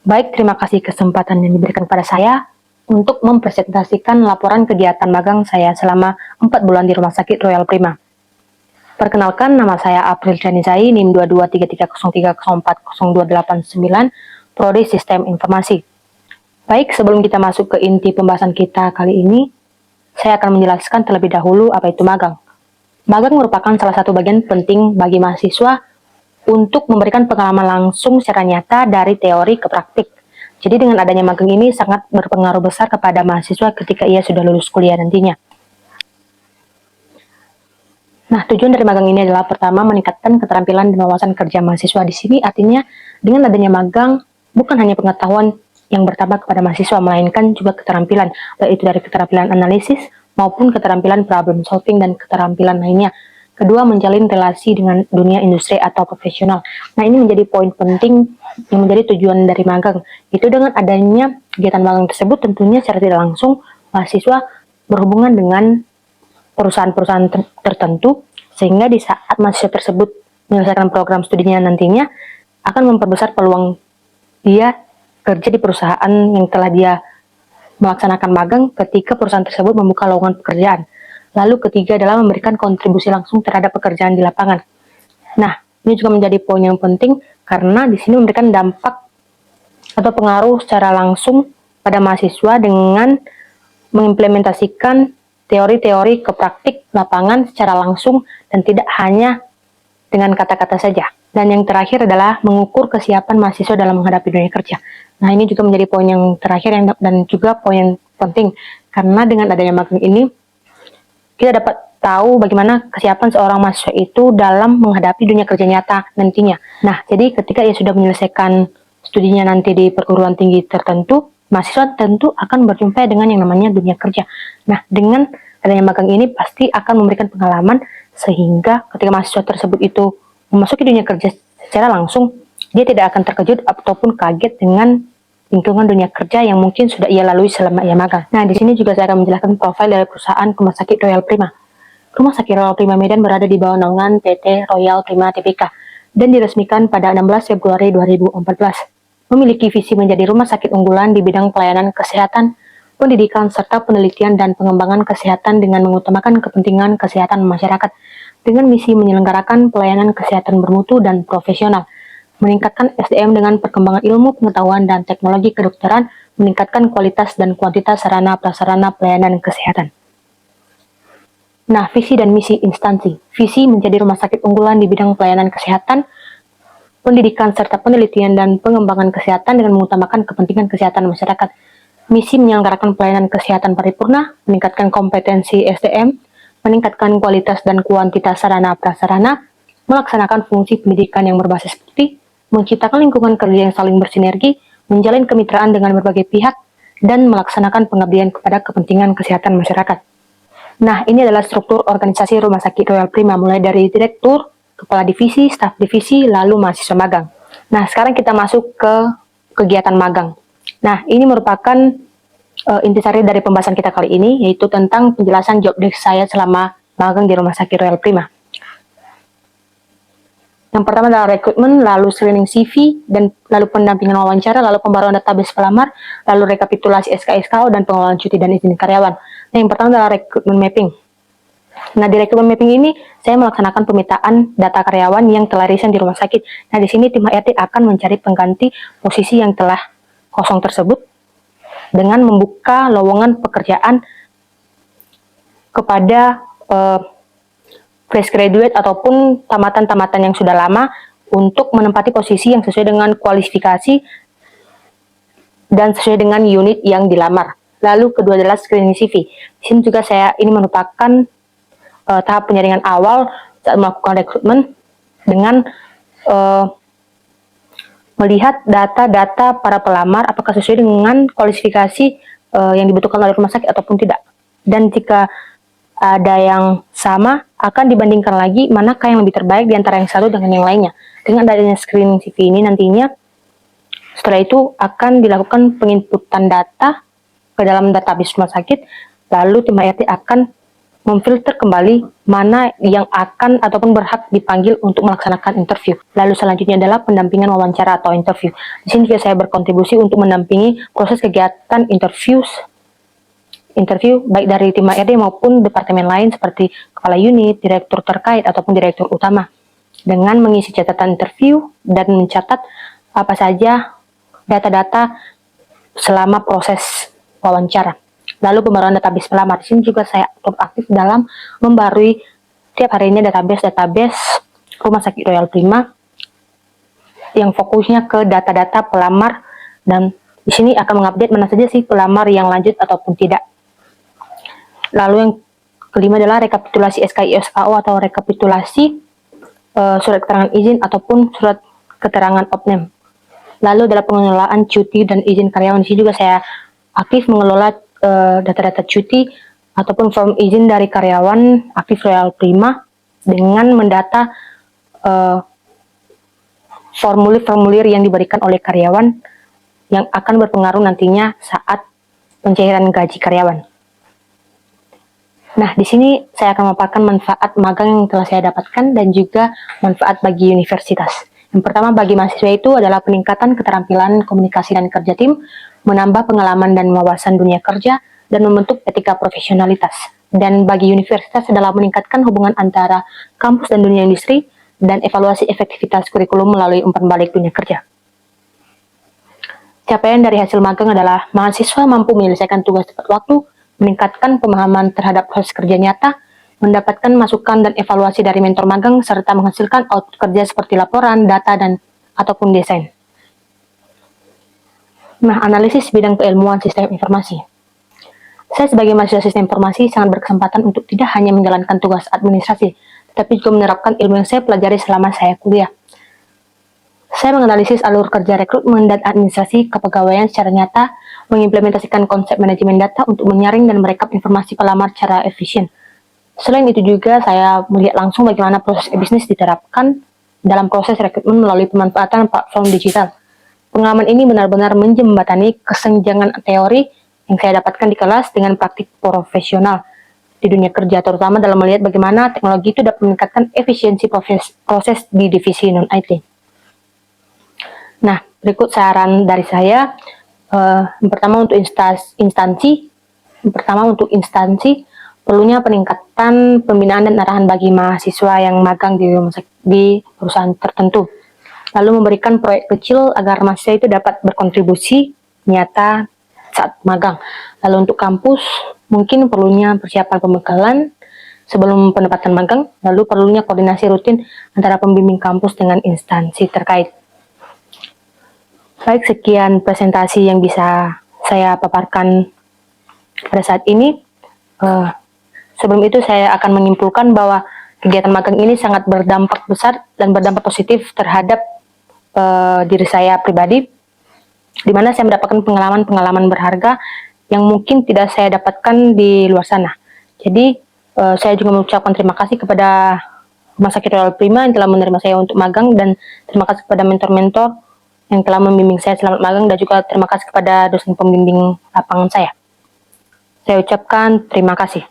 Baik, terima kasih kesempatan yang diberikan pada saya untuk mempresentasikan laporan kegiatan magang saya selama 4 bulan di Rumah Sakit Royal Prima. Perkenalkan, nama saya April Chanizai, NIM 2233040289, Prodi Sistem Informasi. Baik, sebelum kita masuk ke inti pembahasan kita kali ini, saya akan menjelaskan terlebih dahulu apa itu magang. Magang merupakan salah satu bagian penting bagi mahasiswa untuk memberikan pengalaman langsung secara nyata dari teori ke praktik. Jadi dengan adanya magang ini sangat berpengaruh besar kepada mahasiswa ketika ia sudah lulus kuliah nantinya. Nah, tujuan dari magang ini adalah pertama meningkatkan keterampilan dan wawasan kerja mahasiswa. Di sini artinya dengan adanya magang bukan hanya pengetahuan yang bertambah kepada mahasiswa, melainkan juga keterampilan, baik itu dari keterampilan analisis maupun keterampilan problem solving dan keterampilan lainnya. Kedua, menjalin relasi dengan dunia industri atau profesional. Nah, ini menjadi poin penting yang menjadi tujuan dari magang. Itu dengan adanya kegiatan magang tersebut tentunya secara tidak langsung mahasiswa berhubungan dengan perusahaan-perusahaan tertentu, sehingga di saat mahasiswa tersebut menyelesaikan program studinya nantinya akan memperbesar peluang dia kerja di perusahaan yang telah dia melaksanakan magang ketika perusahaan tersebut membuka lowongan pekerjaan. Lalu ketiga adalah memberikan kontribusi langsung terhadap pekerjaan di lapangan. Nah, ini juga menjadi poin yang penting karena di sini memberikan dampak atau pengaruh secara langsung pada mahasiswa dengan mengimplementasikan teori-teori ke praktik lapangan secara langsung dan tidak hanya dengan kata-kata saja. Dan yang terakhir adalah mengukur kesiapan mahasiswa dalam menghadapi dunia kerja. Nah, ini juga menjadi poin yang terakhir dan juga poin yang penting karena dengan adanya magang ini kita dapat tahu bagaimana kesiapan seorang mahasiswa itu dalam menghadapi dunia kerja nyata nantinya. Nah, jadi ketika ia sudah menyelesaikan studinya nanti di perguruan tinggi tertentu, mahasiswa tentu akan berjumpa dengan yang namanya dunia kerja. Nah, dengan adanya magang ini pasti akan memberikan pengalaman sehingga ketika mahasiswa tersebut itu memasuki dunia kerja secara langsung, dia tidak akan terkejut ataupun kaget dengan lingkungan dunia kerja yang mungkin sudah ia lalui selama ia magang. Nah, di sini juga saya akan menjelaskan profil dari perusahaan Rumah Sakit Royal Prima. Rumah Sakit Royal Prima Medan berada di bawah naungan PT Royal Prima Tbk dan diresmikan pada 16 Februari 2014. Memiliki visi menjadi rumah sakit unggulan di bidang pelayanan kesehatan, pendidikan, serta penelitian dan pengembangan kesehatan dengan mengutamakan kepentingan kesehatan masyarakat dengan misi menyelenggarakan pelayanan kesehatan bermutu dan profesional, meningkatkan SDM dengan perkembangan ilmu, pengetahuan, dan teknologi kedokteran, meningkatkan kualitas dan kuantitas sarana-prasarana pelayanan kesehatan. Nah, visi dan misi instansi. Visi menjadi rumah sakit unggulan di bidang pelayanan kesehatan, pendidikan, serta penelitian dan pengembangan kesehatan dengan mengutamakan kepentingan kesehatan masyarakat. Misi menyelenggarakan pelayanan kesehatan paripurna, meningkatkan kompetensi SDM, meningkatkan kualitas dan kuantitas sarana-prasarana, melaksanakan fungsi pendidikan yang berbasis bukti, menciptakan lingkungan kerja yang saling bersinergi, menjalin kemitraan dengan berbagai pihak, dan melaksanakan pengabdian kepada kepentingan kesehatan masyarakat. Nah, ini adalah struktur organisasi Rumah Sakit Royal Prima, mulai dari direktur, kepala divisi, staf divisi, lalu mahasiswa magang. Nah, sekarang kita masuk ke kegiatan magang. Nah, ini merupakan intisari dari pembahasan kita kali ini, yaitu tentang penjelasan job desk saya selama magang di Rumah Sakit Royal Prima. Yang pertama adalah rekrutmen, lalu screening CV, dan lalu pendampingan wawancara, lalu pembaruan database pelamar, lalu rekapitulasi SK-SKO, dan pengelolaan cuti dan izin karyawan. Nah, yang pertama adalah rekrutmen mapping. Nah, di rekrutmen mapping ini, saya melaksanakan pemetaan data karyawan yang telah resign di rumah sakit. Nah, di sini tim HRD akan mencari pengganti posisi yang telah kosong tersebut dengan membuka lowongan pekerjaan kepada fresh graduate ataupun tamatan-tamatan yang sudah lama untuk menempati posisi yang sesuai dengan kualifikasi dan sesuai dengan unit yang dilamar. Lalu kedua adalah screening CV. Di sini juga ini merupakan tahap penyaringan awal saat melakukan rekrutmen dengan melihat data-data para pelamar apakah sesuai dengan kualifikasi yang dibutuhkan oleh rumah sakit ataupun tidak. Dan jika ada yang sama, akan dibandingkan lagi manakah yang lebih terbaik di antara yang satu dengan yang lainnya. Dengan adanya screening CV ini nantinya, setelah itu akan dilakukan penginputan data ke dalam database rumah sakit, lalu tim HRD akan memfilter kembali mana yang akan ataupun berhak dipanggil untuk melaksanakan interview. Lalu selanjutnya adalah pendampingan wawancara atau interview. Di sini juga saya berkontribusi untuk mendampingi proses kegiatan interview baik dari tim HRD maupun departemen lain seperti kepala unit, direktur terkait ataupun direktur utama, dengan mengisi catatan interview dan mencatat apa saja data-data selama proses wawancara. Lalu pembaruan database pelamar. Di sini juga saya turut aktif dalam membarui tiap harinya database Rumah Sakit Royal Prima yang fokusnya ke data-data pelamar, dan di sini akan mengupdate mana saja sih pelamar yang lanjut ataupun tidak. Lalu yang kelima adalah rekapitulasi SKI/SKO atau rekapitulasi surat keterangan izin ataupun surat keterangan opname. Lalu adalah pengelolaan cuti dan izin karyawan. Di sini juga saya aktif mengelola data-data cuti ataupun form izin dari karyawan aktif Royal Prima dengan mendata formulir-formulir yang diberikan oleh karyawan yang akan berpengaruh nantinya saat pencairan gaji karyawan. Nah, di sini saya akan memaparkan manfaat magang yang telah saya dapatkan dan juga manfaat bagi universitas. Yang pertama bagi mahasiswa itu adalah peningkatan keterampilan komunikasi dan kerja tim, menambah pengalaman dan wawasan dunia kerja, dan membentuk etika profesionalitas. Dan bagi universitas adalah meningkatkan hubungan antara kampus dan dunia industri, dan evaluasi efektivitas kurikulum melalui umpan balik dunia kerja. Capaian dari hasil magang adalah mahasiswa mampu menyelesaikan tugas tepat waktu, meningkatkan pemahaman terhadap proses kerja nyata, mendapatkan masukan dan evaluasi dari mentor magang, serta menghasilkan output kerja seperti laporan, data, dan ataupun desain. Nah, analisis bidang keilmuan sistem informasi. Saya sebagai mahasiswa sistem informasi sangat berkesempatan untuk tidak hanya menjalankan tugas administrasi, tetapi juga menerapkan ilmu yang saya pelajari selama saya kuliah. Saya menganalisis alur kerja rekrutmen dan administrasi kepegawaian secara nyata, mengimplementasikan konsep manajemen data untuk menyaring dan merekap informasi pelamar secara efisien. Selain itu juga saya melihat langsung bagaimana proses bisnis diterapkan dalam proses rekrutmen melalui pemanfaatan platform digital. Pengalaman ini benar-benar menjembatani kesenjangan teori yang saya dapatkan di kelas dengan praktik profesional di dunia kerja, terutama dalam melihat bagaimana teknologi itu dapat meningkatkan efisiensi proses di divisi non-IT. Nah, berikut saran dari saya. Yang pertama untuk instansi, perlunya peningkatan pembinaan dan arahan bagi mahasiswa yang magang di perusahaan tertentu. Lalu memberikan proyek kecil agar mahasiswa itu dapat berkontribusi nyata saat magang. Lalu untuk kampus, mungkin perlunya persiapan pembekalan sebelum penempatan magang, lalu perlunya koordinasi rutin antara pembimbing kampus dengan instansi terkait. Baik, sekian presentasi yang bisa saya paparkan pada saat ini. Sebelum itu saya akan menyimpulkan bahwa kegiatan magang ini sangat berdampak besar dan berdampak positif terhadap diri saya pribadi, di mana saya mendapatkan pengalaman-pengalaman berharga yang mungkin tidak saya dapatkan di luar sana. Jadi saya juga mengucapkan terima kasih kepada Rumah Sakit Royal Prima yang telah menerima saya untuk magang, dan terima kasih kepada mentor-mentor yang telah membimbing saya selama magang, dan juga terima kasih kepada dosen pembimbing lapangan saya. Saya ucapkan terima kasih.